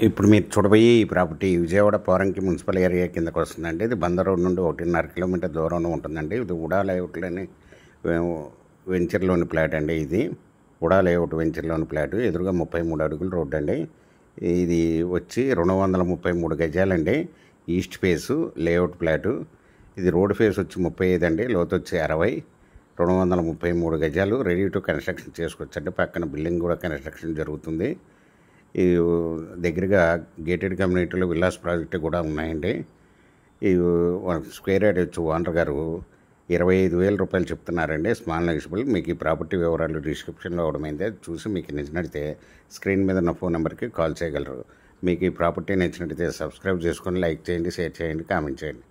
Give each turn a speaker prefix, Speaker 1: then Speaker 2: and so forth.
Speaker 1: ఇప్పుడు మీరు చూడబోయే ఈ property Vijayawada Poranki municipal area కిందకు వస్తుందండి. ఇది బంద రోడ్ నుండి 1.5 కిలోమీటర్ దూరంలో ఉంటుందండి. ఇది ఉడా లేఅవుట్లోని వెంచర్లోని ప్లాట్ అండి. ఇది ఉడా లేఅవుట్ వెంచర్లోని ప్లాట్. ఎదురుగా 33 అడుగుల రోడ్డు అండి. ఇది వచ్చి 233 గజాలండి. East face layout plot. ఇది రోడ్ ఫేస్ వచ్చి 35 అండి, లోతు వచ్చి 60. 233 గజాలు రెడీ టు కన్స్ట్రక్షన్ చేసుకోవచ్చండి. పక్కన బిల్డింగ్ కూడా కన్స్ట్రక్షన్ జరుగుతుంది. ఈ దగ్గరగా గేటెడ్ కమ్యూనిటీలో విల్లాస్ ప్రాజెక్టు కూడా ఉన్నాయండి. ఈ స్క్వేర్ యార్డ్ వచ్చి ఓనర్ గారు 25,000 రూపాయలు చెప్తున్నారండి. Small negotiable. మీకు ఈ ప్రాపర్టీ వివరాలు డిస్క్రిప్షన్లో అవడమైంది. అది చూసి మీకు నచ్చినట్లయితే స్క్రీన్ మీద ఉన్న ఫోన్ నెంబర్కి కాల్ చేయగలరు. మీకు ఈ ప్రాపర్టీ నచ్చినట్లయితే సబ్స్క్రైబ్ చేసుకొని లైక్ చేయండి, షేర్ చేయండి, కామెంట్ చేయండి.